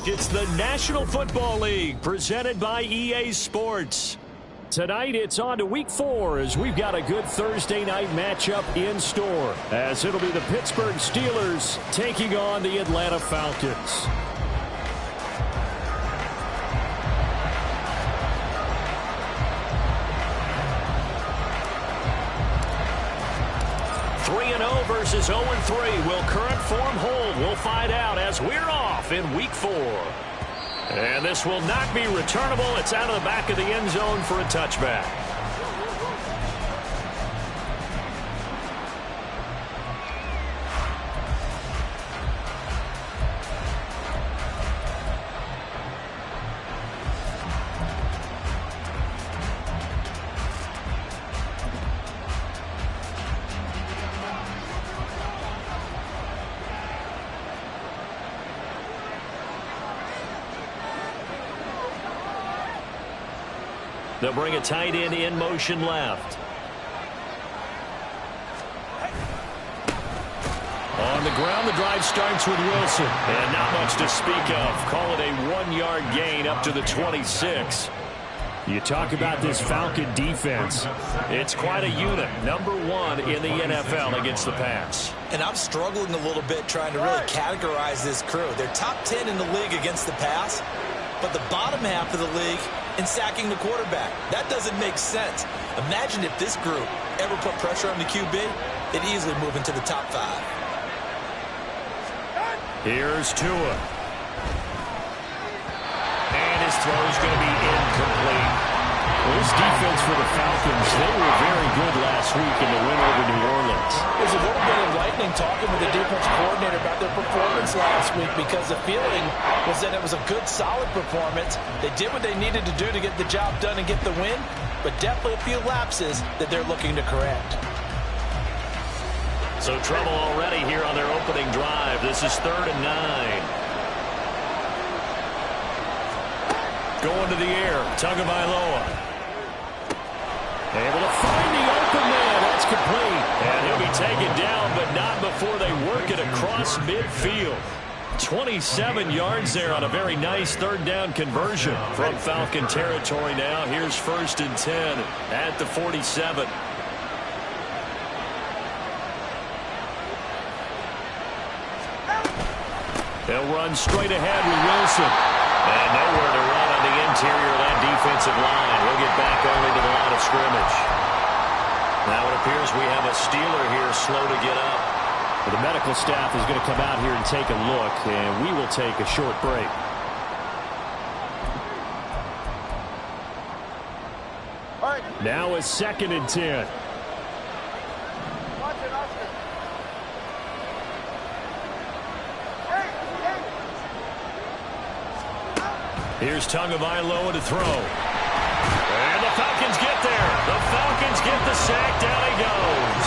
It's the National Football League presented by EA Sports. Tonight it's on to week 4 as we've got a good Thursday night matchup in store, as it'll be the Pittsburgh Steelers taking on the Atlanta Falcons. Versus 0-3. Will current form hold? We'll find out as we're off in week 4. And this will not be returnable. It's out of the back of the end zone for a touchback. They'll bring a tight end in motion left. On the ground, the drive starts with Wilson. And not much to speak of. Call it a 1-yard gain up to the 26. You talk about this Falcon defense. It's quite a unit. Number 1 in the NFL against the pass. And I'm struggling a little bit trying to really categorize this crew. They're top 10 in the league against the pass, but the bottom half of the league in sacking the quarterback. That doesn't make sense. Imagine if this group ever put pressure on the QB, they'd easily move into the top 5. Here's Tua. And his throw is going to be incomplete. Well, this defense for the Falcons, they were very good last week in the win over New Orleans. It was a little bit enlightening talking with the defense coordinator about their performance last week, because the feeling was that it was a good, solid performance. They did what they needed to do to get the job done and get the win, but definitely a few lapses that they're looking to correct. So trouble already here on their opening drive. This is 3rd and 9. Going to the air, Tagovailoa. Able to find the open man. That's complete. And he'll be taken down, but not before they work it across midfield. 27 yards there on a very nice 3rd down conversion from Falcon territory now. Here's 1st and 10 at the 47. They'll run straight ahead with Wilson. And nowhere to run on the interior of that defensive line. We'll get back only to the line of scrimmage. Now it appears we have a Steeler here slow to get up. The medical staff is going to come out here and take a look, and we will take a short break. Now it's 2nd and 10. Here's Tagovailoa to throw. And the Falcons get there. The Falcons get the sack. Down he goes.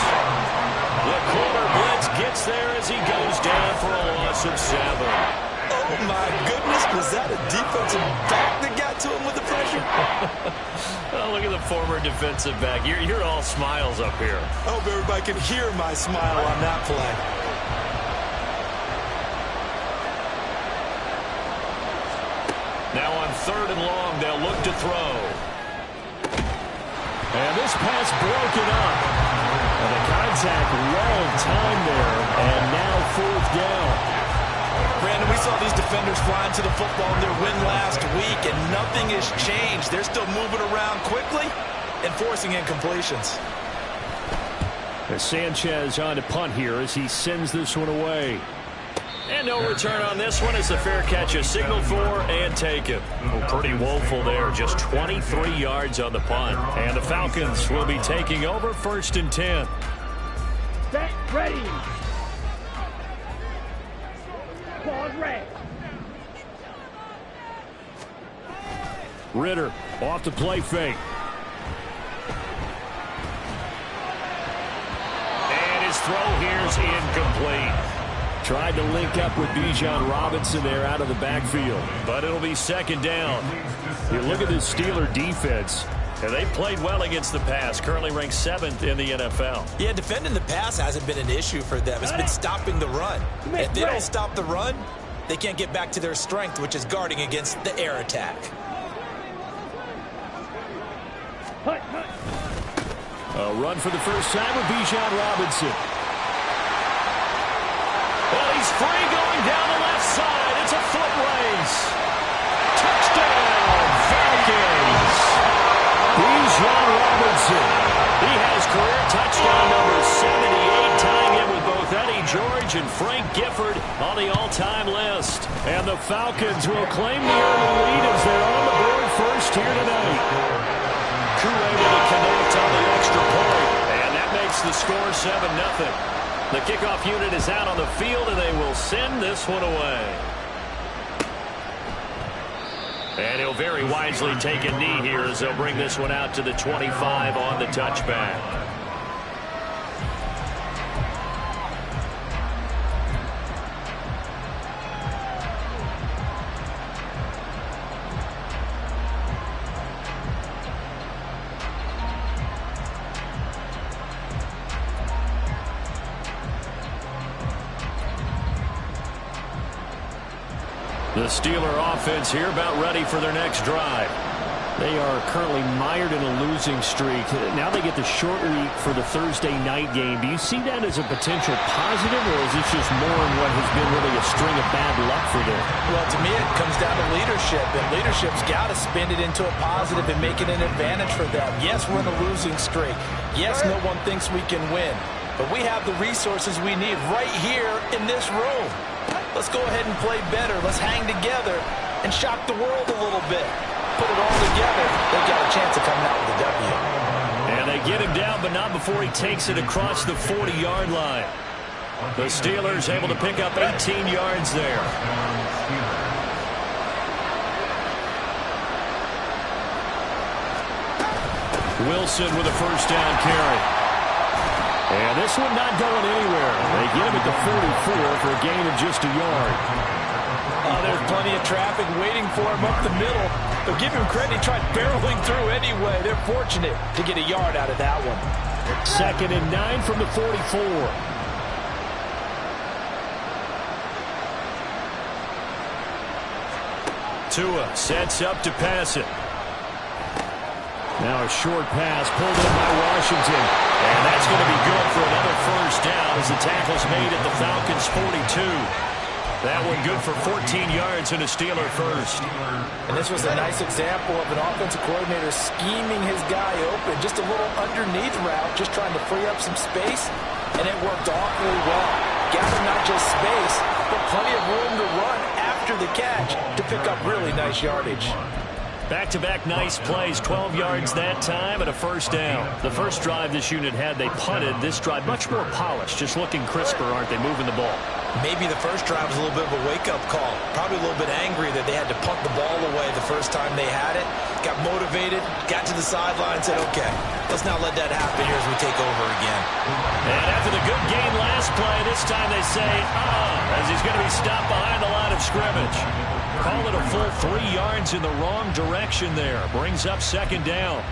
The corner blitz gets there as he goes down for a loss of 7. Oh, my goodness. Was that a defensive back that got to him with the pressure? Oh, look at the former defensive back. You're all smiles up here. I hope everybody can hear my smile on that play. Now on 3rd and long, they'll look to throw. And this pass broken up. And the contact well timed there. And now 4th down. Brandon, we saw these defenders flying to the football in their win last week, and nothing has changed. They're still moving around quickly and forcing incompletions. As Sanchez on to punt here as he sends this one away. And no return on this one as the fair catch is signaled for and taken. Well, pretty woeful there. Just 23 yards on the punt. And the Falcons will be taking over 1st and 10. Set, ready. Ball red. Ritter off the play fake. And his throw here's incomplete. Tried to link up with Bijan Robinson there out of the backfield. But it'll be 2nd down. You look at this Steeler defense. And they played well against the pass. Currently ranked 7th in the NFL. Yeah, defending the pass hasn't been an issue for them. It's been stopping the run. If they don't stop the run, they can't get back to their strength, which is guarding against the air attack. A run for the first time with Bijan Robinson. Well, he's free going down the left side. It's a foot race. Touchdown, Falcons. Bijan Robinson. He has career touchdown number 78, tying him with both Eddie George and Frank Gifford on the all-time list. And the Falcons will claim the early lead as they're on the board first here tonight. Crew able to connect on the extra point, and that makes the score 7-0. The kickoff unit is out on the field, and they will send this one away. And he'll very wisely take a knee here as they'll bring this one out to the 25 on the touchback. The Steeler offense here about ready for their next drive. They are currently mired in a losing streak. Now they get the short week for the Thursday night game. Do you see that as a potential positive, or is this just more in what has been really a string of bad luck for them? Well, to me, it comes down to leadership, and leadership's got to spin it into a positive and make it an advantage for them. Yes, we're in a losing streak. Yes, no one thinks we can win, but we have the resources we need right here in this room. Let's go ahead and play better. Let's hang together and shock the world a little bit. Put it all together. They've got a chance of coming out with a W. And they get him down, but not before he takes it across the 40-yard line. The Steelers able to pick up 18 yards there. Wilson with a first down carry. And this one not going anywhere. They get him at the 44 for a gain of just a yard. There's plenty of traffic waiting for him up the middle. But give him credit, he tried barreling through anyway. They're fortunate to get a yard out of that one. 2nd and 9 from the 44. Tua sets up to pass it. Now a short pass pulled in by Washington. And that's going to be good for another first down as the tackle's made at the Falcons' 42. That one good for 14 yards and a Steeler first. And this was a nice example of an offensive coordinator scheming his guy open. Just a little underneath route, just trying to free up some space. And it worked awfully well. Got him not just space, but plenty of room to run after the catch to pick up really nice yardage. Back-to-back nice plays, 12 yards that time and a first down. The first drive this unit had, they punted. This drive much more polished, just looking crisper, aren't they, moving the ball? Maybe the first drive was a little bit of a wake-up call. Probably a little bit angry that they had to punt the ball away the first time they had it. Got motivated, got to the sideline, said, okay, let's not let that happen here as we take over again. And after the good game last play, this time they say, as he's going to be stopped behind the line of scrimmage. Call it a full 3 yards in the wrong direction there. Brings up 2nd down.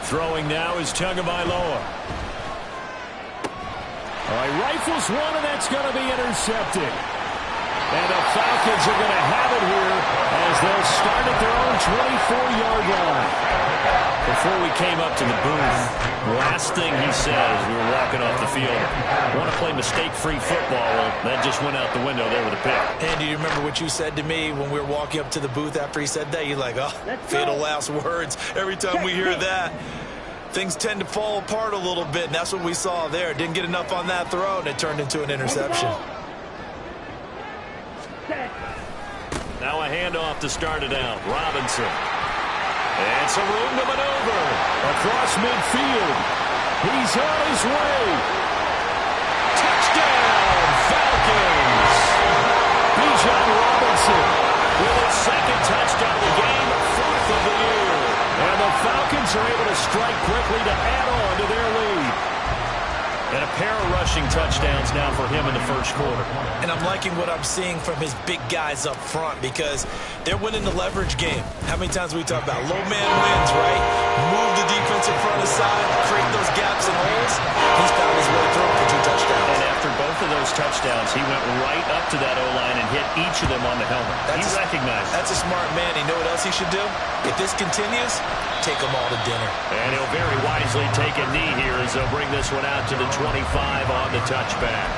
Throwing now is Tagovailoa. All right, rifles one, and that's going to be intercepted. And the Falcons are going to have it here as they'll start at their own 24-yard line. Before we came up to the booth, the last thing he said as we were walking off the field, I want to play mistake-free football. Well, that just went out the window there with a pick. And do you remember what you said to me when we were walking up to the booth after he said that? You're like, oh, fatal last words. Every time we hear that, things tend to fall apart a little bit, and that's what we saw there. Didn't get enough on that throw, and it turned into an interception. Now a handoff to start it out. Robinson. And some room to maneuver across midfield. He's on his way. Touchdown, Falcons. Bijan Robinson with his 2nd touchdown of the game, 4th of the year. And the Falcons are able to strike quickly to add on to their lead. And a pair of rushing rushing touchdowns now for him in the first quarter. And I'm liking what I'm seeing from his big guys up front because they're winning the leverage game. How many times we talk about low man wins, right? Move the defense in front aside, create those gaps and holes. He's found his way through for 2 touchdowns. And after both of those touchdowns, he went right up to that O-line and hit each of them on the helmet. He recognized it. That's a smart man. You know what else he should do? If this continues, take them all to dinner. And he'll very wisely take a knee here as they'll bring this one out to the 25 on the touchback.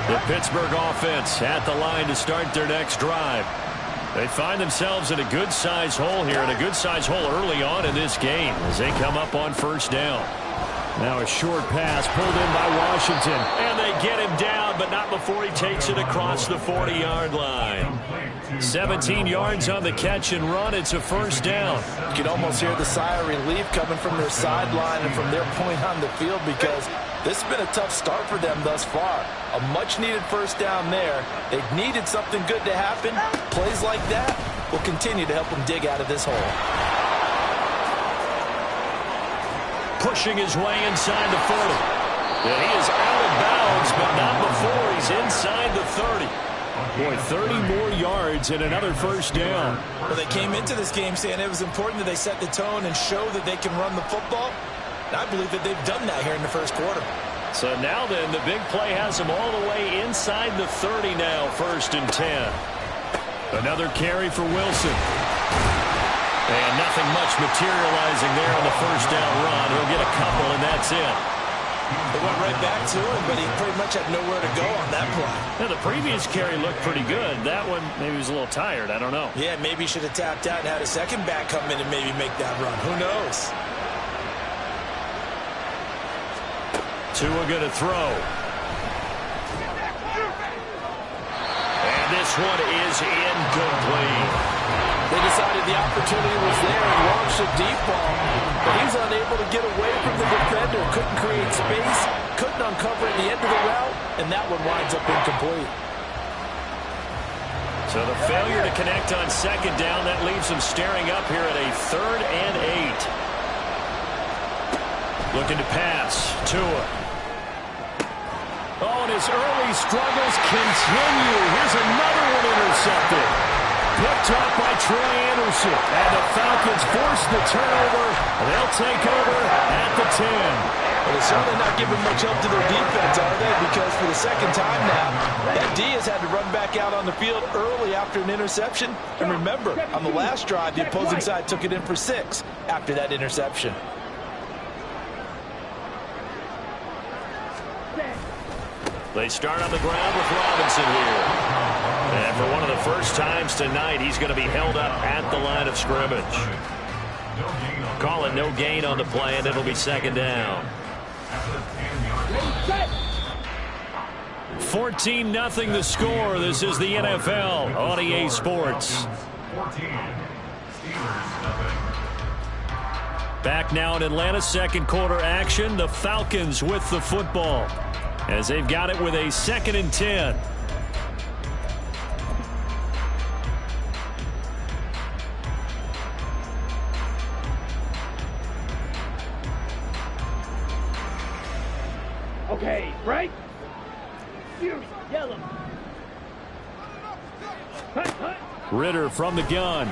The Pittsburgh offense at the line to start their next drive. They find themselves in a good-sized hole here, and a good-sized hole early on in this game as they come up on first down. Now a short pass pulled in by Washington, and they get him down, but not before he takes it across the 40-yard line. 17 yards on the catch and run. It's a first down. You can almost hear the sigh of relief coming from their sideline and from their point on the field because this has been a tough start for them thus far. A much-needed first down there. They've needed something good to happen. Plays like that will continue to help them dig out of this hole. Pushing his way inside the 40. And he is out of bounds, but not before he's inside the 30. Boy, 30 more yards and another first down. Well, they came into this game saying it was important that they set the tone and show that they can run the football. And I believe that they've done that here in the first quarter. So now then, the big play has him all the way inside the 30 now, 1st and 10. Another carry for Wilson. And nothing much materializing there on the first down run. He'll get a couple, and that's it. They went right back to him, but he pretty much had nowhere to go on that play. Now, the previous carry looked pretty good. That one, maybe he was a little tired. I don't know. Yeah, maybe he should have tapped out and had a second back come in and maybe make that run. Who knows? Tua going to throw. And this one is incomplete. They decided the opportunity was there and launched a deep ball, but he's unable to get away from the defender. Couldn't create space, couldn't uncover at the end of the route, and that one winds up incomplete. So the failure to connect on second down, that leaves them staring up here at a 3rd and 8. Looking to pass. Tua. Oh, and his early struggles continue. Here's another one intercepted. Picked up by Troy Anderson. And the Falcons force the turnover. They'll take over at the 10. Well, they're certainly not giving much help to their defense, are they? Because for the second time now, that D has had to run back out on the field early after an interception. And remember, on the last drive, the opposing side took it in for 6 after that interception. They start on the ground with Robinson here. And for one of the first times tonight, he's going to be held up at the line of scrimmage. Call it no gain on the play, and it'll be second down. 14-0 the score. This is the NFL on EA Sports. Back now in Atlanta, second quarter action. The Falcons with the football as they've got it with a 2nd and 10. Okay, right? Yellow. Ritter from the gun.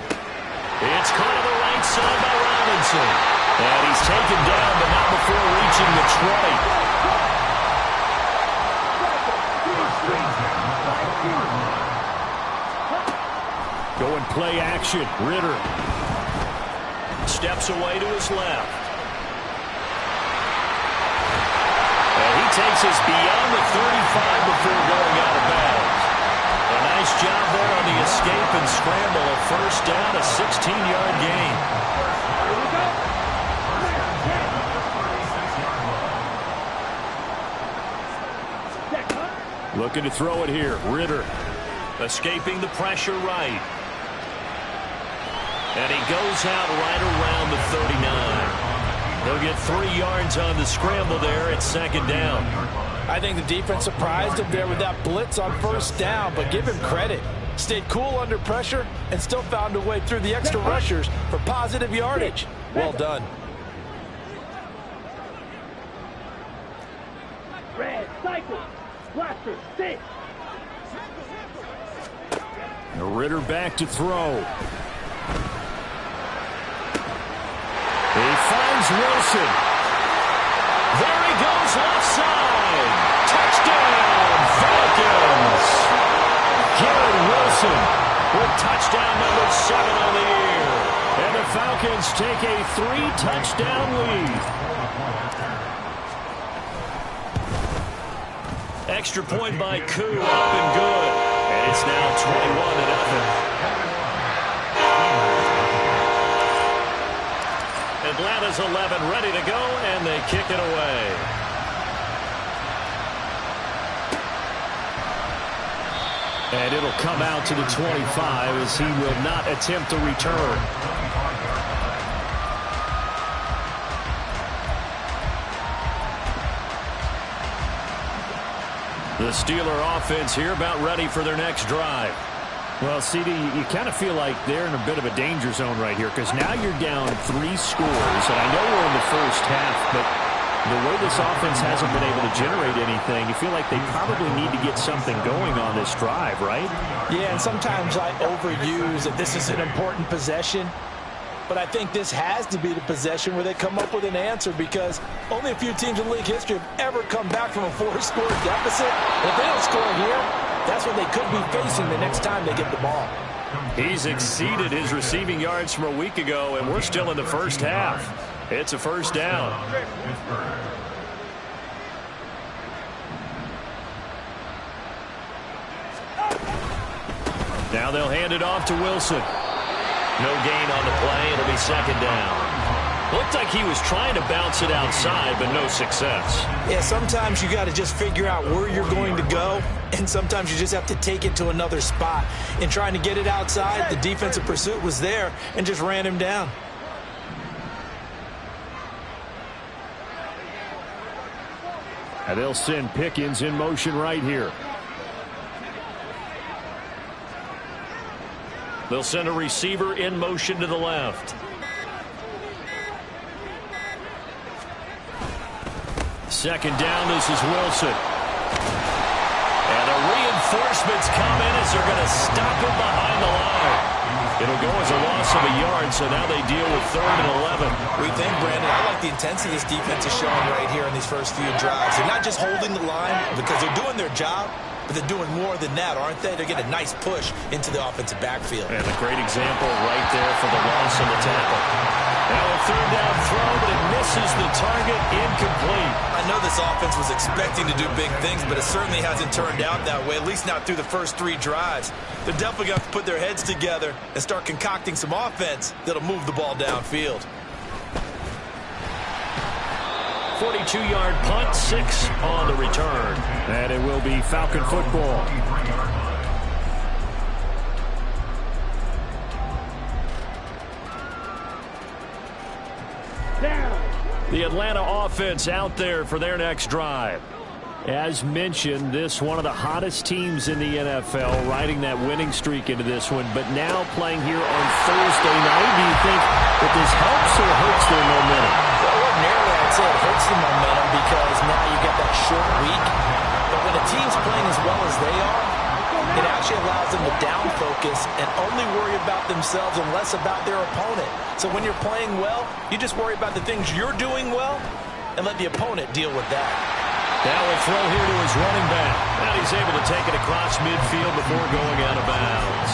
It's caught on the right side by Robinson. And he's taken down, but not before reaching the 20. Going play action. Ritter steps away to his left. And he takes us beyond the 35 before going out of bounds. A nice job there on the escape and scramble. A first down, a 16-yard gain. Looking to throw it here. Ritter escaping the pressure right. And he goes out right around the 39. He'll get 3 yards on the scramble there at second down. I I think the defense surprised him there with that blitz on first down, but give him credit. Stayed cool under pressure and still found a way through the extra rushers for positive yardage. Well done. Red, cycle. Blaster, 6. Ritter back to throw. He finds Wilson. There he goes left side. Touchdown, Falcons. Garrett Wilson with touchdown number 7 on the year. And the Falcons take a 3-touchdown lead. Extra point by Koo, up and good. And it's now 21-0. Atlanta's 11 ready to go, and they kick it away. And it'll come out to the 25 as he will not attempt to return. The Steeler offense here about ready for their next drive. Well, CD, you kind of feel like they're in a bit of a danger zone right here because now you're down 3 scores, and I know we're in the first half, but the way this offense hasn't been able to generate anything, you feel like they probably need to get something going on this drive, right? Yeah, and sometimes I overuse that this is an important possession, but I think this has to be the possession where they come up with an answer because only a few teams in league history have ever come back from a 4-score deficit. And if they don't score here, that's what they could be facing the next time they get the ball. He's exceeded his receiving yards from a week ago, and we're still in the first half. It's a first down. Now they'll hand it off to Wilson. No gain on the play. It'll be second down. Looked like he was trying to bounce it outside, but no success. Yeah, sometimes you got to just figure out where you're going to go, and sometimes you just have to take it to another spot. In trying to get it outside, the defensive pursuit was there and just ran him down. And they'll send Pickens in motion right here. They'll send a receiver in motion to the left. Second down, this is Wilson. And the reinforcements come in as they're going to stop him behind the line. It'll go as a loss of a yard, so now they deal with 3rd and 11. We think, Brandon, I like the intensity this defense is showing right here in these first few drives. They're not just holding the line because they're doing their job, but they're doing more than that, aren't they? They're getting a nice push into the offensive backfield. And a great example right there for the loss of the tackle. Now a 3rd down throw, but it misses the target, incomplete. I know this offense was expecting to do big things, but it certainly hasn't turned out that way, at least not through the first 3 drives. They're definitely going to have to put their heads together and start concocting some offense that'll move the ball downfield. 42-yard punt, 6 on the return. And it will be Falcon football. The Atlanta offense out there for their next drive. As mentioned, this one of the hottest teams in the NFL, riding that winning streak into this one, but now playing here on Thursday night. Do you think that this helps or hurts their momentum? Well, ordinarily, I'd say it hurts the momentum because now you get that short week. But when a team's playing as well as they are, it actually allows them to down focus and only worry about themselves and less about their opponent. So when you're playing well, you just worry about the things you're doing well and let the opponent deal with that. Now a throw here to his running back. And he's able to take it across midfield before going out of bounds.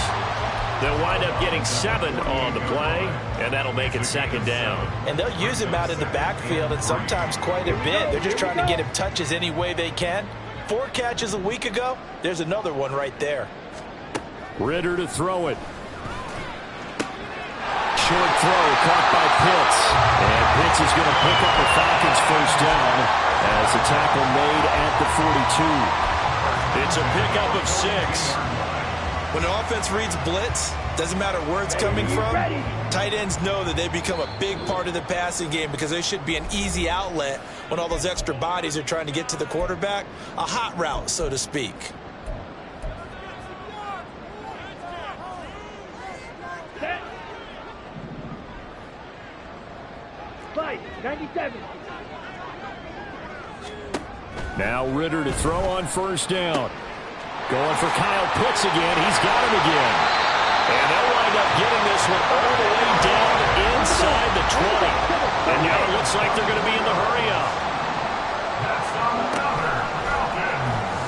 They'll wind up getting 7 on the play, and that'll make it second down. And they'll use him out in the backfield and sometimes quite a bit. They're just trying to get him touches any way they can. 4 catches a week ago, there's another one right there. Ritter to throw it. Short throw caught by Pitts. And Pitts is going to pick up the Falcons' first down as the tackle made at the 42. It's a pickup of 6. When an offense reads blitz, Doesn't matter where it's coming from. Tight ends know that they become a big part of the passing game because they should be an easy outlet when all those extra bodies are trying to get to the quarterback. A hot route, so to speak. Set. Fight, 97. Now Ritter to throw on first down. Going for Kyle Pitts again. He's got him again. And they'll wind up getting this one all the way down inside the 20. And now it looks like they're going to be in the hurry-up.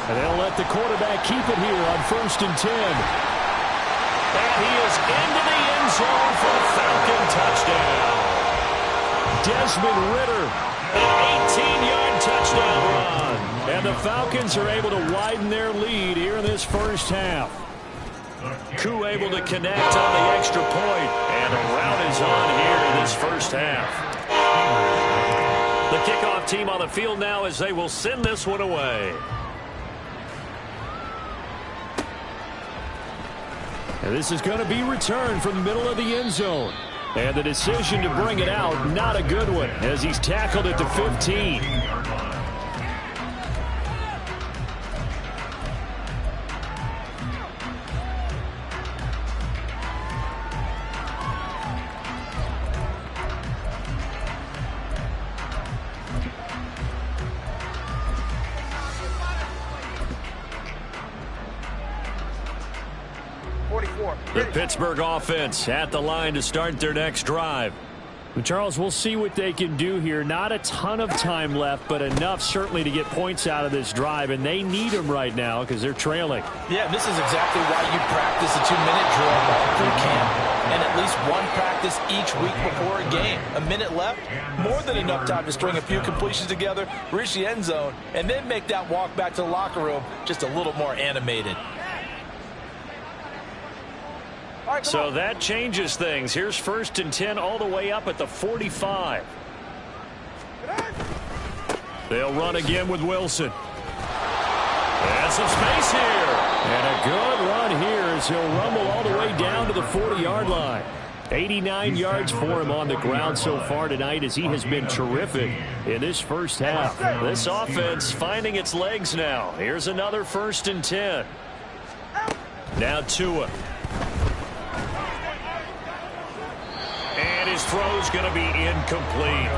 And they'll let the quarterback keep it here on 1st and 10. And he is into the end zone for a Falcon touchdown. Desmond Ritter, an 18-yard touchdown run. And the Falcons are able to widen their lead here in this first half. Koo able to connect on the extra point, and a route is on here in this first half. The kickoff team on the field now as they will send this one away. And this is going to be returned from the middle of the end zone. And the decision to bring it out, not a good one, as he's tackled at the 15. The Pittsburgh offense at the line to start their next drive. And Charles, we'll see what they can do here. Not a ton of time left, but enough certainly to get points out of this drive, and they need them right now because they're trailing. Yeah, this is exactly why you practice a 2-minute drill all through camp, and at least one practice each week before a game. A minute left, more than enough time to string a few completions together, reach the end zone, and then make that walk back to the locker room just a little more animated. So that changes things. Here's 1st and 10 all the way up at the 45. They'll run again with Wilson. And some space here. And a good run here as he'll rumble all the way down to the 40-yard line. 89 yards for him on the ground so far tonight as he has been terrific in this first half. This offense finding its legs now. Here's another 1st and 10. Now Tua. And his throw's going to be incomplete.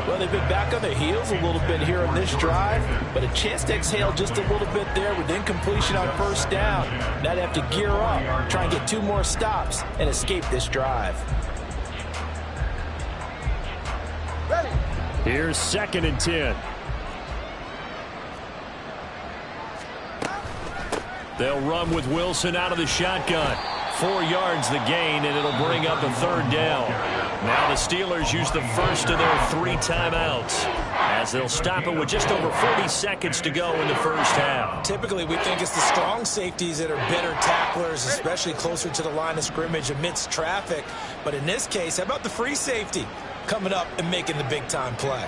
Well, they've been back on their heels a little bit here on this drive, but a chance to exhale just a little bit there with incompletion on first down. Now they have to gear up, try and get 2 more stops, and escape this drive. Here's 2nd and 10. They'll run with Wilson out of the shotgun. 4 yards the gain, and it'll bring up a 3rd down. Now the Steelers use the first of their 3 timeouts as they'll stop it with just over 40 seconds to go in the first half. Typically, we think it's the strong safeties that are better tacklers, especially closer to the line of scrimmage amidst traffic. But in this case, how about the free safety coming up and making the big-time play?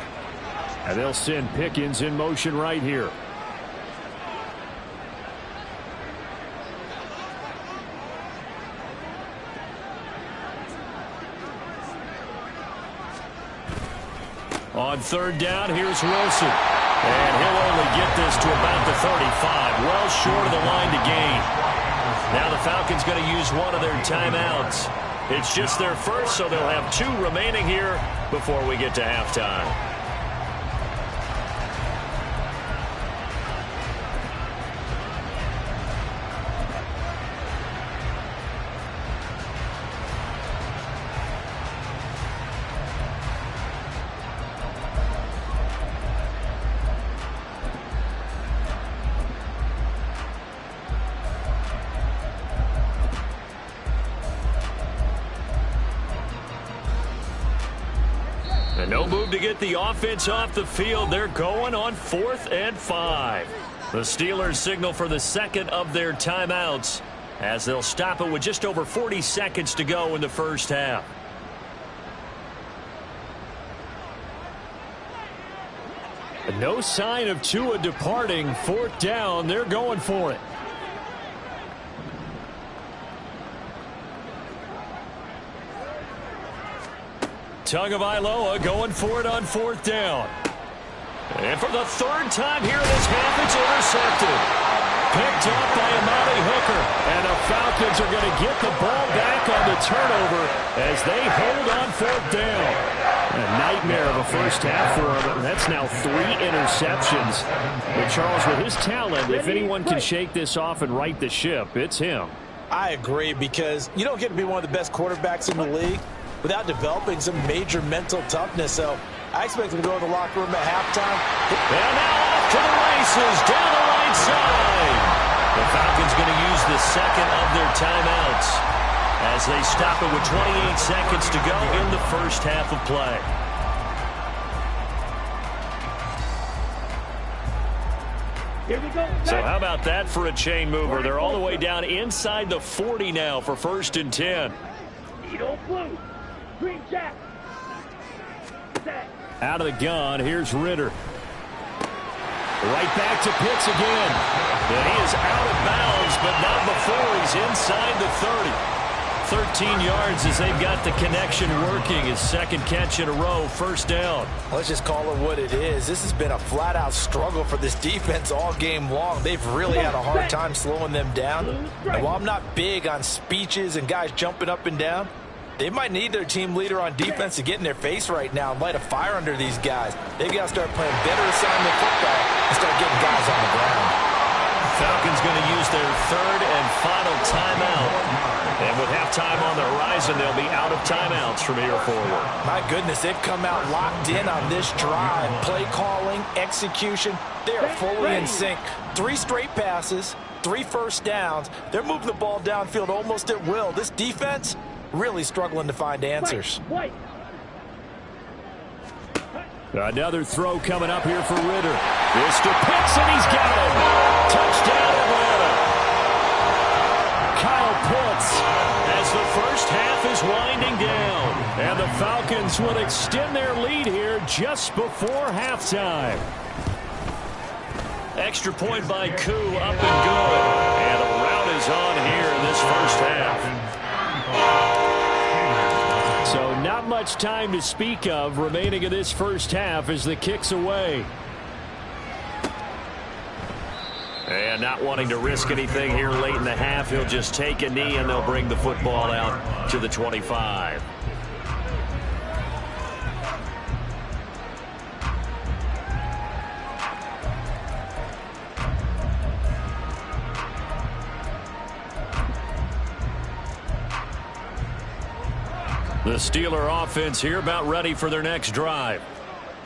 And they'll send Pickens in motion right here. On 3rd down, here's Wilson. And he'll only get this to about the 35. Well short of the line to gain. Now the Falcons going to use one of their timeouts. It's just their first, so they'll have 2 remaining here before we get to halftime. And no move to get the offense off the field. They're going on 4th and 5. The Steelers signal for the 2nd of their timeouts as they'll stop it with just over 40 seconds to go in the first half. And no sign of Tua departing. 4th down. They're going for it. Tagovailoa going for it on 4th down. And for the 3rd time here in this half, it's intercepted. Picked up by Amari Hooker. And the Falcons are going to get the ball back on the turnover as they hold on 4th down. A nightmare of a first half for him. That's now 3 interceptions. But Charles, with his talent, if anyone can shake this off and right the ship, it's him. I agree, because you don't get to be one of the best quarterbacks in the league without developing some major mental toughness. So I expect him to go in the locker room at halftime. And now off to the races down the right side. The Falcons going to use the second of their timeouts as they stop it with 28 seconds to go in the first half of play. Here we go. So how about that for a chain mover? They're all the way down inside the 40 now for 1st and 10. Edo blue. Green jack. Set. Out of the gun, here's Ritter. Right back to Pitts again. And he is out of bounds, but not before he's inside the 30. 13 yards as they've got the connection working. His 2nd catch in a row, 1st down. Let's just call it what it is. This has been a flat-out struggle for this defense all game long. They've really had a hard time slowing them down. And while I'm not big on speeches and guys jumping up and down, they might need their team leader on defense to get in their face right now and light a fire under these guys. They've got to start playing better assignment football and start getting guys on the ground. Falcons going to use their 3rd and final timeout. And with halftime on the horizon, they'll be out of timeouts from here forward. My goodness, they've come out locked in on this drive. Play calling, execution, they are fully in sync. 3 straight passes, 3 first downs. They're moving the ball downfield almost at will. This defense really struggling to find answers. White. Another throw coming up here for Ritter. This to Pitts, and he's got him. Touchdown, Atlanta. Kyle Pitts as the first half is winding down. And the Falcons will extend their lead here just before halftime. Extra point by Koo, up and good. And the rout is on here in this first half. So not much time to speak of remaining in this first half as the kick's away. And not wanting to risk anything here late in the half, he'll just take a knee and they'll bring the football out to the 25. The Steeler offense here about ready for their next drive.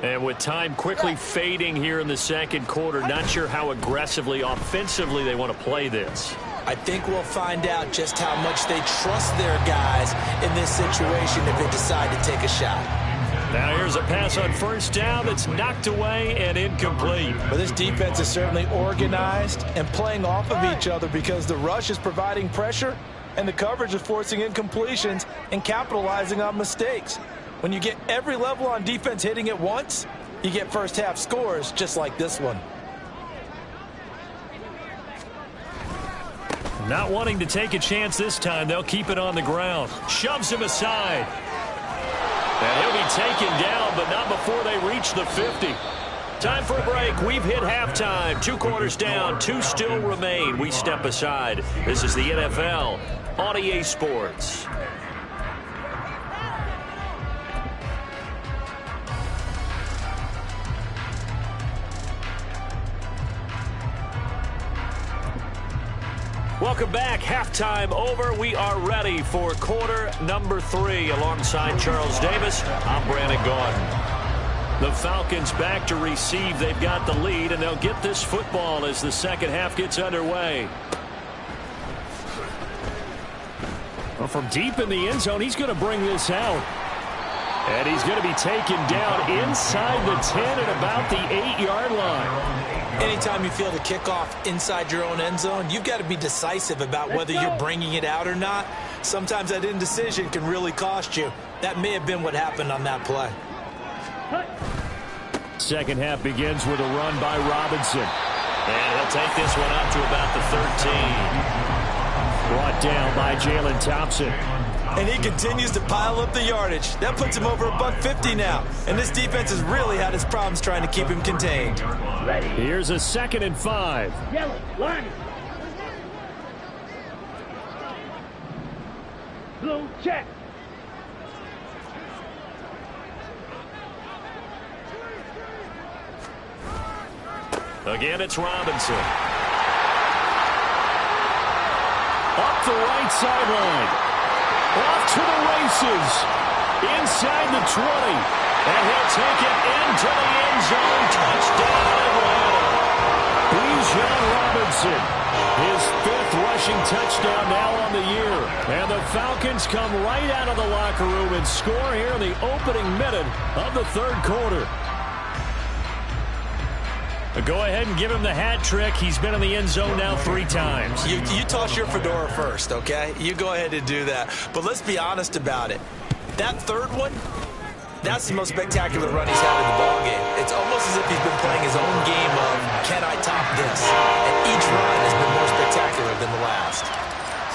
And with time quickly fading here in the 2nd quarter, not sure how aggressively, offensively they want to play this. I think we'll find out just how much they trust their guys in this situation if they decide to take a shot. Now here's a pass on 1st down that's knocked away and incomplete. But this defense is certainly organized and playing off of each other because the rush is providing pressure and the coverage is forcing incompletions and capitalizing on mistakes. When you get every level on defense hitting at once, you get first half scores just like this one. Not wanting to take a chance this time, they'll keep it on the ground. Shoves him aside. And he'll be taken down, but not before they reach the 50. Time for a break. We've hit halftime. 2 quarters down, 2 still remain. We step aside. This is the NFL on EA Sports. Welcome back. Halftime over. We are ready for quarter number 3. Alongside Charles Davis, I'm Brandon Gordon. The Falcons back to receive. They've got the lead, and they'll get this football as the second half gets underway. Well, from deep in the end zone, he's going to bring this out. And he's going to be taken down inside the 10 at about the 8-yard line. Anytime you feel the kickoff inside your own end zone, you've got to be decisive about whether you're bringing it out or not. Sometimes that indecision can really cost you. That may have been what happened on that play. Second half begins with a run by Robinson. And he'll take this one up to about the 13. Brought down by Jalen Thompson. And he continues to pile up the yardage. That puts him over $150 now. And this defense has really had its problems trying to keep him contained. Ready. Here's a 2nd and 5. Yellow, line. Blue, check. Again, it's Robinson. Up the right sideline. Off to the races. Inside the 20. And he'll take it into the end zone. Touchdown, Atlanta. Bijan Robinson. His 5th rushing touchdown now on the year. And the Falcons come right out of the locker room and score here in the opening minute of the 3rd quarter. Go ahead and give him the hat trick. He's been in the end zone now 3 times. You toss your fedora first, okay? You go ahead and do that. But let's be honest about it. That 3rd one, that's the most spectacular run he's had in the ballgame. It's almost as if he's been playing his own game of, can I top this? And each run has been more spectacular than the last.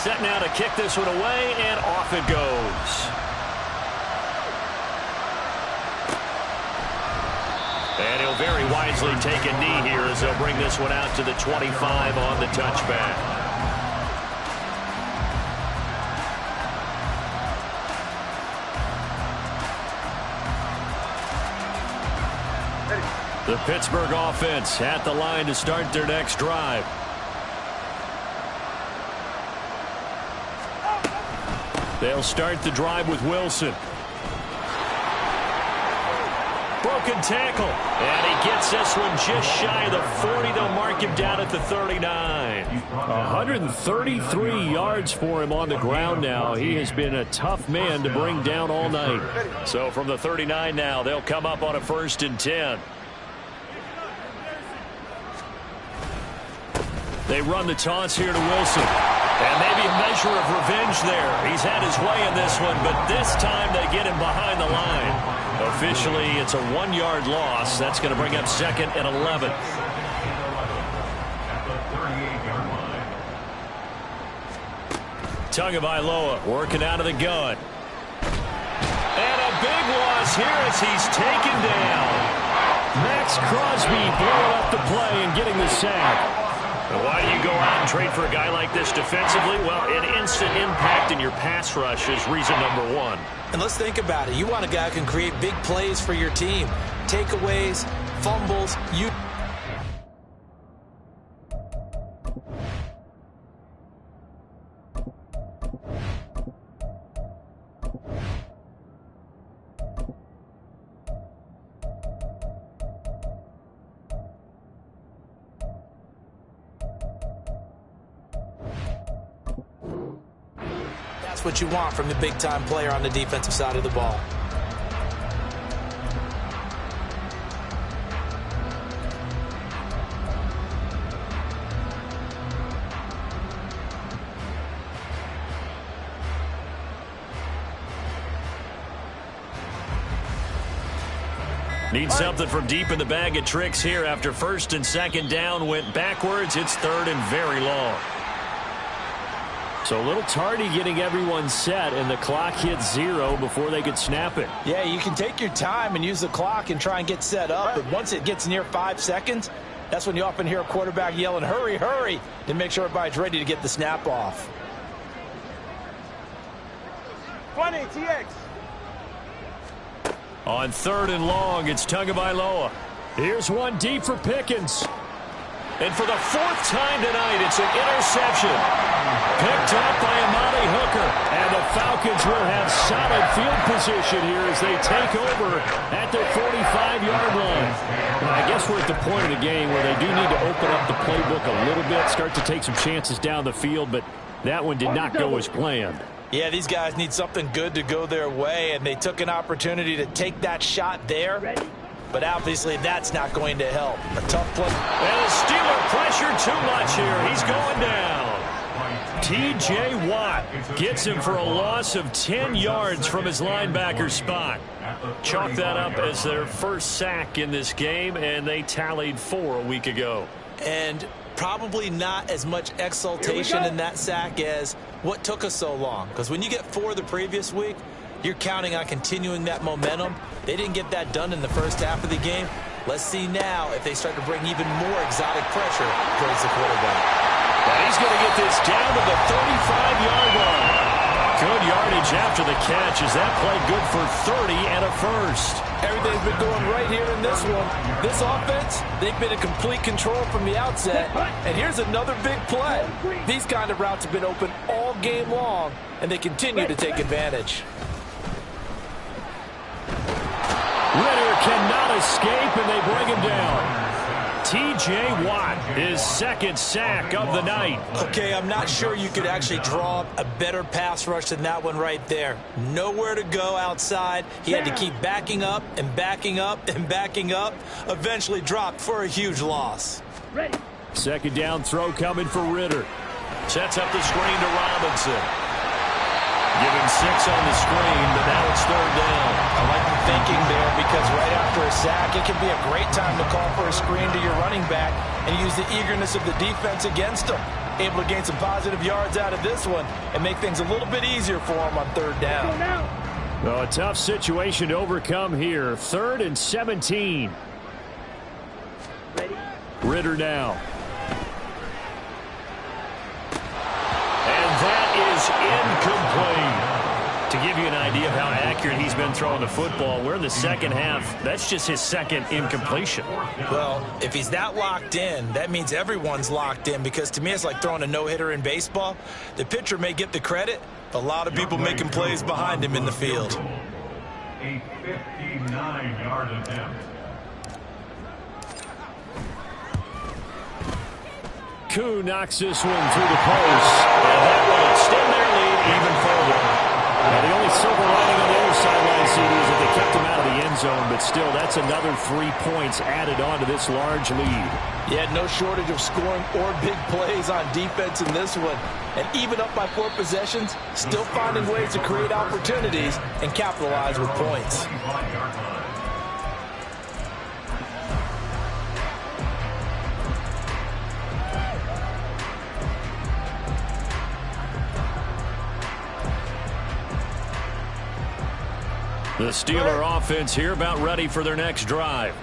Set now to kick this one away, and off it goes. And he'll very wisely take a knee here as they'll bring this one out to the 25 on the touchback. The Pittsburgh offense at the line to start their next drive. They'll start the drive with Wilson. Broken tackle. And he gets this one just shy of the 40. They'll mark him down at the 39. 133 yards for him on the ground now. He has been a tough man to bring down all night. So from the 39 now, they'll come up on a 1st and 10. They run the toss here to Wilson. And maybe a measure of revenge there. He's had his way in this one, but this time they get him behind the line. Officially, it's a 1-yard loss. That's going to bring up 2nd and 11. Tagovailoa working out of the gun. And a big loss here as he's taken down. Max Crosby blowing up the play and getting the sack. And why do you go out and trade for a guy like this defensively? Well, an instant impact in your pass rush is reason number 1. And let's think about it. You want a guy who can create big plays for your team. Takeaways, fumbles, what you want from the big-time player on the defensive side of the ball. Need something from deep in the bag of tricks here after 1st and 2nd down went backwards. It's 3rd and very long. So a little tardy getting everyone set, and the clock hits 0 before they could snap it. Yeah, you can take your time and use the clock and try and get set up, but once it gets near 5 seconds, that's when you often hear a quarterback yelling, hurry, hurry, to make sure everybody's ready to get the snap off. 20, TX. On 3rd and long, it's Tagovailoa. Here's one deep for Pickens. And for the 4th time tonight, it's an interception. Picked up by Amani Hooker. And the Falcons will have solid field position here as they take over at their 45-yard line. And I guess we're at the point of the game where they do need to open up the playbook a little bit, start to take some chances down the field, but that one did not go as planned. Yeah, these guys need something good to go their way, and they took an opportunity to take that shot there. But obviously that's not going to help. A tough play. And the Steeler pressure too much here. He's going down. T.J. Watt gets him for a loss of 10 yards from his linebacker spot. Chalk that up as their first sack in this game, and they tallied 4 a week ago. And probably not as much exultation in that sack as what took us so long. Because when you get 4 the previous week, you're counting on continuing that momentum. They didn't get that done in the first half of the game. Let's see now if they start to bring even more exotic pressure towards the quarterback. And he's going to get this down to the 35-yard line. Good yardage after the catch. Is that play good for 30 and a first? Everything's been going right here in this one. This offense, they've been in complete control from the outset. And here's another big play. These kind of routes have been open all game long, and they continue to take advantage. Ritter cannot escape, and they bring him down. T.J. Watt, his second sack of the night. Okay, I'm not sure you could actually draw a better pass rush than that one right there. Nowhere to go outside. He had to keep backing up and backing up and backing up. Eventually dropped for a huge loss. Ready. Second down throw coming for Ritter. Sets up the screen to Robinson. Given 6 on the screen, but now it's third down. I like the thinking there because right after a sack, it can be a great time to call for a screen to your running back and use the eagerness of the defense against them. Able to gain some positive yards out of this one and make things a little bit easier for them on third down. Well, a tough situation to overcome here. 3rd and 17. Ready. Ritter now. That is incomplete. To give you an idea of how accurate he's been throwing the football, we're in the second half. That's just his second incompletion. Well, if he's that locked in, that means everyone's locked in, because to me it's like throwing a no-hitter in baseball. The pitcher may get the credit, but a lot of people making plays behind him in the field. A 59-yard attempt. Koo knocks this one through the post. And that will extend their lead even further. Now, the only silver lining on the other sideline, CD, is that they kept him out of the end zone, but still, that's another 3 points added on to this large lead. Yeah, no shortage of scoring or big plays on defense in this one. And even up by 4 possessions, still finding ways to create opportunities and capitalize with points. The Steeler offense here about ready for their next drive.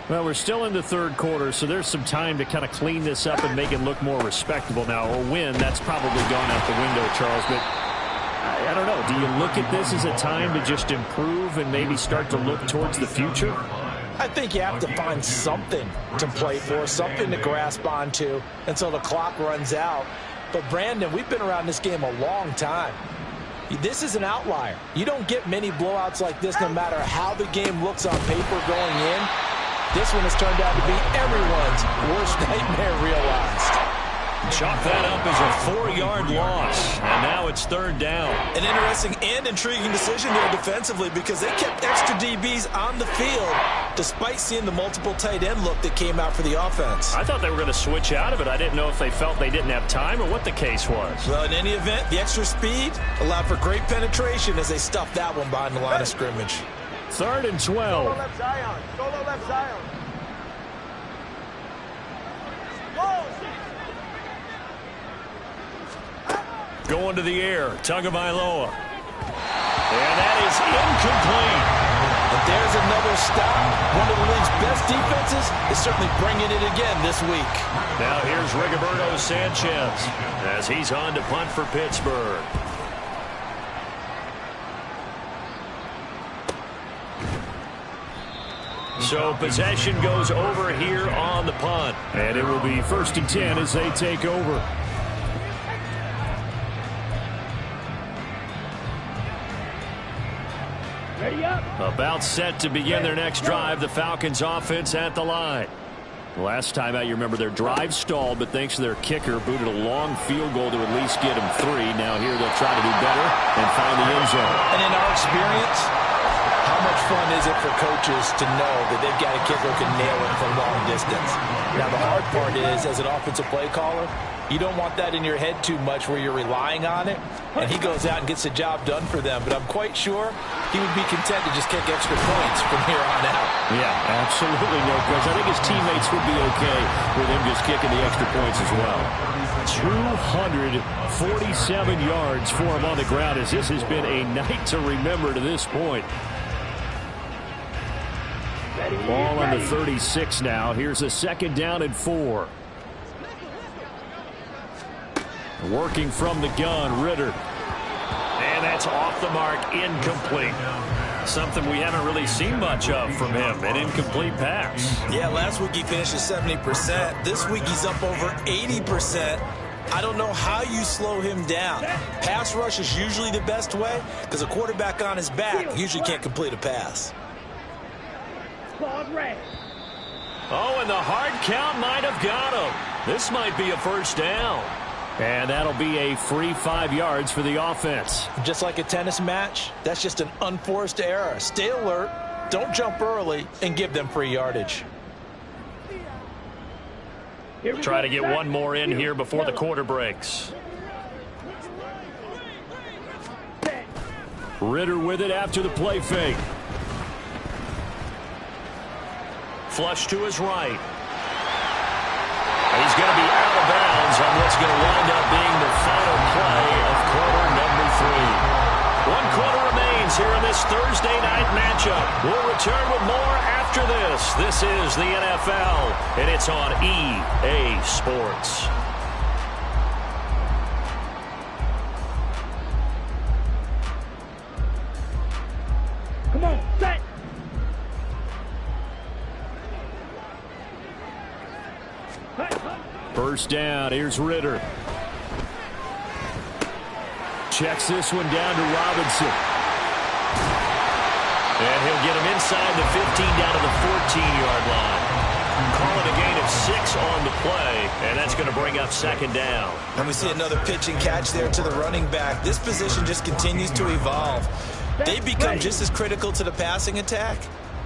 Well, we're still in the third quarter, so there's some time to kind of clean this up and make it look more respectable now. A win, that's probably gone out the window, Charles, but I don't know. Do you look at this as a time to just improve and maybe start to look towards the future? I think you have to find something to play for, something to grasp onto until the clock runs out. But, Brandon, we've been around this game a long time. This is an outlier. You don't get many blowouts like this no matter how the game looks on paper going in. This one has turned out to be everyone's worst nightmare realized. Chalk that up as a 4-yard loss, and now it's third down. An interesting and intriguing decision there defensively, because they kept extra DBs on the field despite seeing the multiple tight end look that came out for the offense. I thought they were going to switch out of it. I didn't know if they felt they didn't have time or what the case was. Well, in any event, the extra speed allowed for great penetration as they stuffed that one behind the line of scrimmage. 3rd and 12. Solo left Zion. Solo left Zion. Going to the air, Tagovailoa. And that is incomplete. And there's another stop. One of the league's best defenses is certainly bringing it again this week. Now here's Rigoberto Sanchez as he's on to punt for Pittsburgh. So possession goes over here on the punt. And it will be 1st and 10 as they take over. Ready up. About set to begin their next drive, the Falcons offense at the line. Last time out, you remember their drive stalled, but thanks to their kicker, booted a long field goal to at least get them 3. Now here they'll try to do better and find the end zone. And in our experience, how much much fun is it for coaches to know that they've got a kicker who can nail it from long distance? Now, the hard part is, as an offensive play caller, you don't want that in your head too much where you're relying on it, and he goes out and gets the job done for them. But I'm quite sure he would be content to just kick extra points from here on out. Yeah, absolutely no question. I think his teammates would be okay with him just kicking the extra points as well. 247 yards for him on the ground, as this has been a night to remember to this point. Ball on the 36 now. Here's a 2nd down and 4. Working from the gun, Ritter. And that's off the mark, incomplete. Something we haven't really seen much of from him, an incomplete pass. Yeah, last week he finished at 70%. This week he's up over 80%. I don't know how you slow him down. Pass rush is usually the best way because a quarterback on his back usually can't complete a pass. Oh, and the hard count might have got him. This might be a first down. And that'll be a free 5 yards for the offense. Just like a tennis match, that's just an unforced error. Stay alert, don't jump early, and give them free yardage. Try to get one more in here before the quarter breaks. Ritter with it after the play fake. Flush to his right. He's going to be out of bounds on what's going to wind up being the final play of quarter number 3. 1 quarter remains here in this Thursday night matchup. We'll return with more after this. This is the NFL, and it's on EA Sports. Come on, set. First down, here's Ritter. Checks this one down to Robinson. And he'll get him inside the 15 down to the 14-yard line. Calling a gain of 6 on the play, and that's going to bring up 2nd down. And we see another pitch and catch there to the running back. This position just continues to evolve. They become just as critical to the passing attack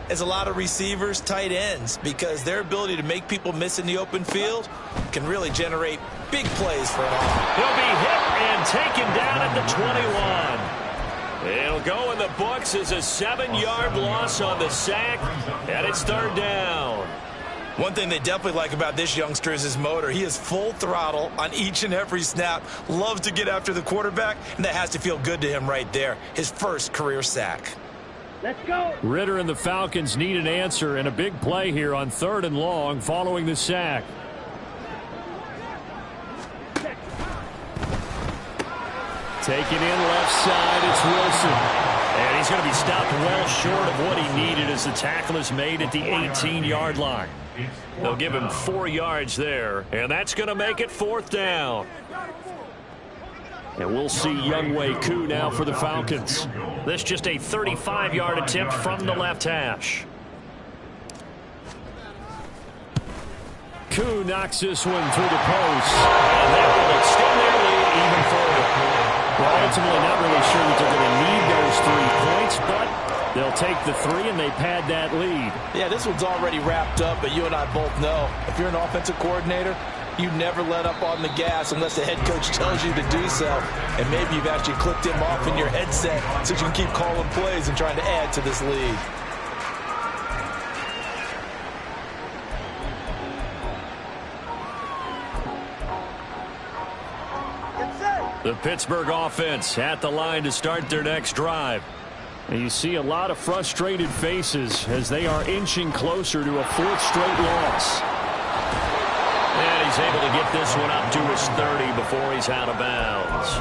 as a lot of receivers, tight ends, because their ability to make people miss in the open field can really generate big plays for an offense. He'll be hit and taken down at the 21. It'll go in the books as a 7-yard loss on the sack, and it's 3rd down. One thing they definitely like about this youngster is his motor. He is full throttle on each and every snap, loves to get after the quarterback, and that has to feel good to him right there. His first career sack. Let's go. Ritter and the Falcons need an answer, and a big play here on 3rd and long following the sack. Taken in left side, it's Wilson. And he's going to be stopped well short of what he needed as the tackle is made at the 18-yard line. They'll give him 4 yards there, and that's going to make it 4th down. And we'll see Younghoe Koo now for the Falcons. This just a 35-yard attempt from the left hash. Koo knocks this one through the post. And that will extend their lead even further. Well, ultimately not really sure that they're going to need those 3 points, but they'll take the 3 and they pad that lead. Yeah, this one's already wrapped up, but you and I both know if you're an offensive coordinator, you never let up on the gas unless the head coach tells you to do so. And maybe you've actually clicked him off in your headset so you can keep calling plays and trying to add to this lead. The Pittsburgh offense at the line to start their next drive. And you see a lot of frustrated faces as they are inching closer to a 4th straight loss. And he's able to get this one up to his 30 before he's out of bounds.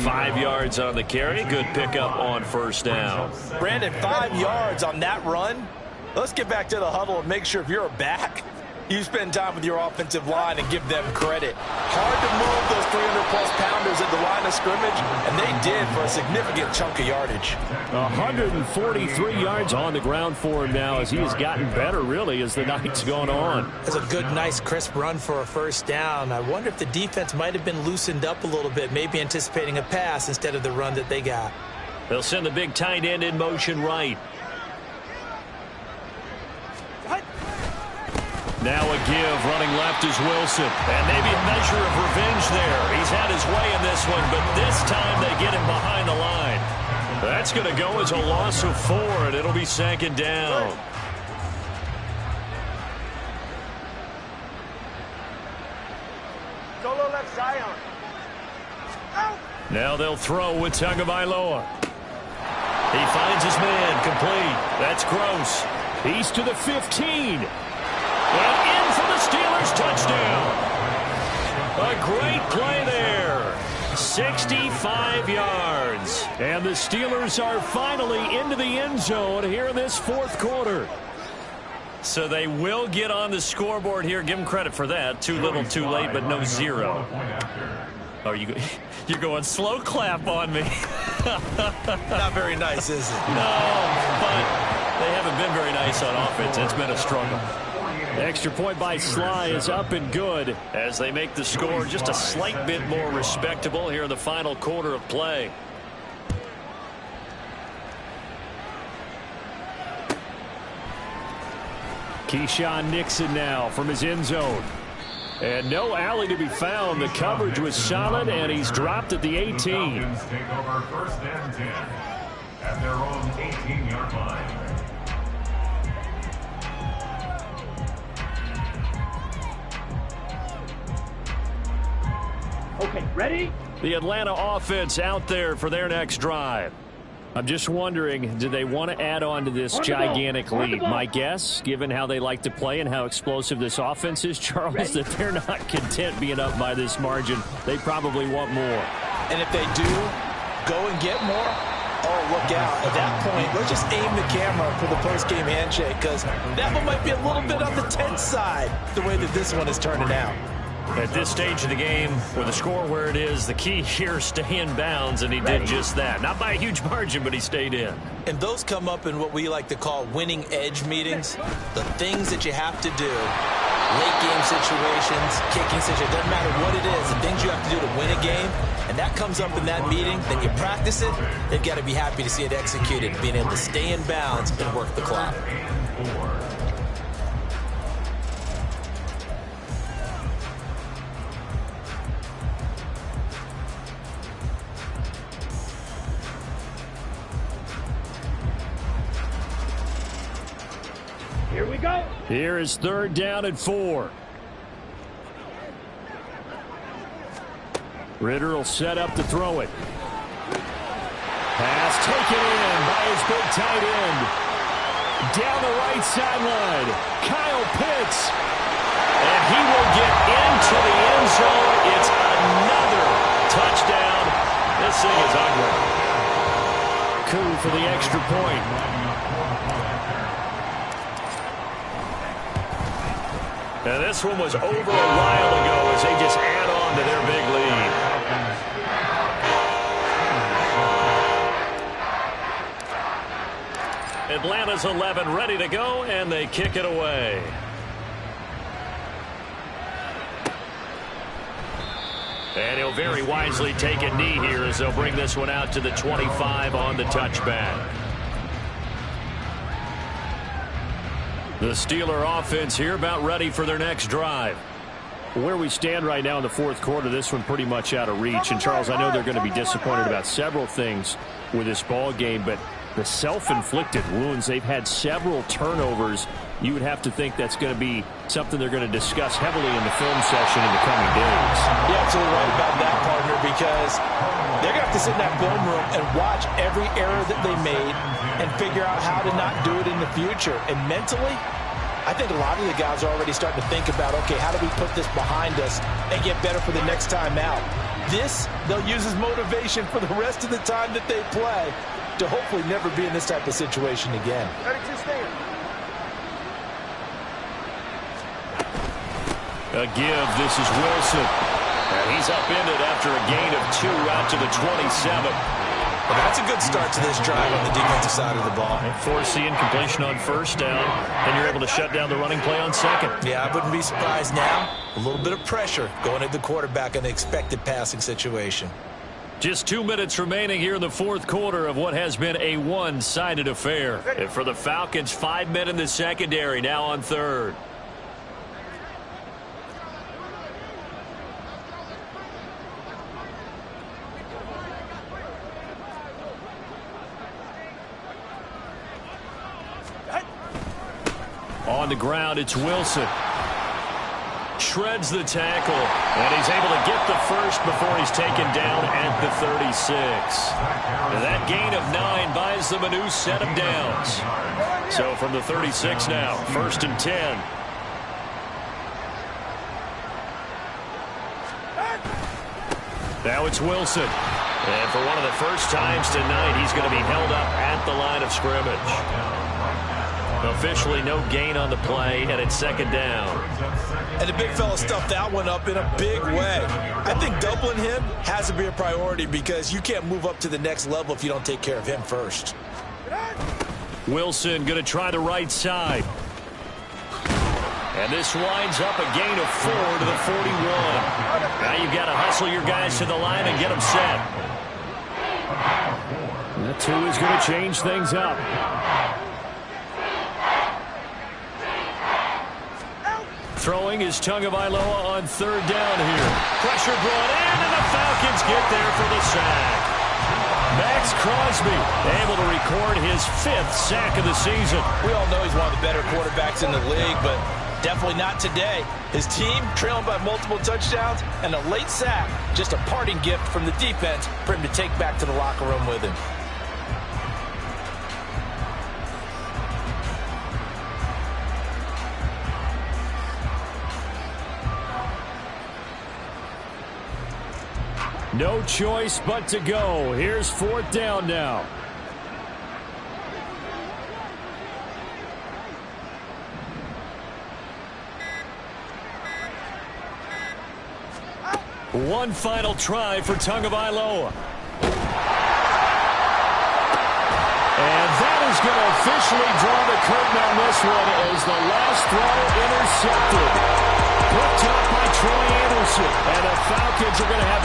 5 yards on the carry. Good pickup on 1st down. Brandon, 5 yards on that run. Let's get back to the huddle and make sure if you're a back, you spend time with your offensive line and give them credit. Hard to move those 300-plus pounders at the line of scrimmage, and they did for a significant chunk of yardage. 143 yards on the ground for him now as he has gotten better, really, as the night's gone on. That's a good, nice, crisp run for a 1st down. I wonder if the defense might have been loosened up a little bit, maybe anticipating a pass instead of the run that they got. They'll send the big tight end in motion right. Now a give, running left is Wilson. And maybe a measure of revenge there. He's had his way in this one, but this time they get him behind the line. That's going to go as a loss of 4, and it'll be 2nd down. Solo left Zion. Out. Now they'll throw with Tagovailoa. He finds his man, complete. That's Gross. He's to the 15. And in for the Steelers, touchdown. A great play there. 65 yards. And the Steelers are finally into the end zone here in this 4th quarter. So they will get on the scoreboard here. Give them credit for that. Too little, too late, but no 0. Oh, you're going slow clap on me. Not very nice, is it? No, but they haven't been very nice on offense. It's been a struggle. Extra point by Sly is up and good as they make the score just a slight bit more respectable here in the final quarter of play. Keyshawn Nixon now from his end zone. And no alley to be found. The coverage was solid, and he's dropped at the 18. Falcons take over 1st and 10 at their own 18-yard line. Okay, ready? The Atlanta offense out there for their next drive. I'm just wondering, do they want to add on to this gigantic lead? My guess, given how they like to play and how explosive this offense is, Charles, that they're not content being up by this margin. They probably want more. And if they do go and get more, oh, look out. At that point, let's just aim the camera for the post-game handshake, because that one might be a little bit on the tense side, the way that this one is turning out. At this stage of the game, with the score where it is, the key here is stay in bounds, and he did just that. Not by a huge margin, but he stayed in. And those come up in what we like to call winning edge meetings. The things that you have to do, late game situations, kicking situations, doesn't matter what it is, the things you have to do to win a game, and that comes up in that meeting, then you practice it, they've got to be happy to see it executed, being able to stay in bounds and work the clock. Here we go. Here is 3rd down and 4. Ritter will set up to throw it. Pass taken in by his big tight end. Down the right sideline, Kyle Pitts. And he will get into the end zone. It's another touchdown. This thing is ugly. Coup for the extra point. And this one was over a while ago as they just add on to their big lead. Atlanta's 11 ready to go, and they kick it away. And he'll very wisely take a knee here as they'll bring this one out to the 25 on the touchback. The Steeler offense here about ready for their next drive. Where we stand right now in the 4th quarter, this one pretty much out of reach. And, Charles, I know they're going to be disappointed about several things with this ball game, but the self-inflicted wounds, they've had several turnovers. You would have to think that's going to be something they're going to discuss heavily in the film session in the coming days. You're absolutely right about that, partner, because they're going to have to sit in that film room and watch every error that they made and figure out how to not do it in the future. And mentally, I think a lot of the guys are already starting to think about, okay, how do we put this behind us and get better for the next time out? This, they'll use as motivation for the rest of the time that they play to hopefully never be in this type of situation again. A give, this is Wilson. And he's upended after a gain of 2 out to the 27. Well, that's a good start to this drive on the defensive side of the ball. And force the incompletion on 1st down, and you're able to shut down the running play on 2nd. Yeah, I wouldn't be surprised now. A little bit of pressure going at the quarterback in an expected passing situation. Just 2 minutes remaining here in the 4th quarter of what has been a one-sided affair. And for the Falcons, 5 men in the secondary now on 3rd. on the ground. It's Wilson. Shreds the tackle, and he's able to get the first before he's taken down at the 36. And that gain of 9 buys them a new set of downs. So from the 36 now, 1st and 10. Now it's Wilson. And for one of the first times tonight, he's going to be held up at the line of scrimmage. Officially no gain on the play, and it's 2nd down. And the big fella stuffed that one up in a big way. I think doubling him has to be a priority because you can't move up to the next level if you don't take care of him first. Wilson going to try the right side. And this winds up a gain of 4 to the 41. Now you've got to hustle your guys to the line and get them set. That too is going to change things up. Throwing is Tagovailoa on 3rd down here. Pressure brought in, and the Falcons get there for the sack. Max Crosby able to record his 5th sack of the season. We all know he's one of the better quarterbacks in the league, but definitely not today. His team trailing by multiple touchdowns, and a late sack, just a parting gift from the defense for him to take back to the locker room with him. No choice but to go. Here's 4th down now. One final try for Tagovailoa. And that is going to officially draw the curtain on this one as the last throw intercepted. Picked up by Troy Anderson. And the Falcons are going to have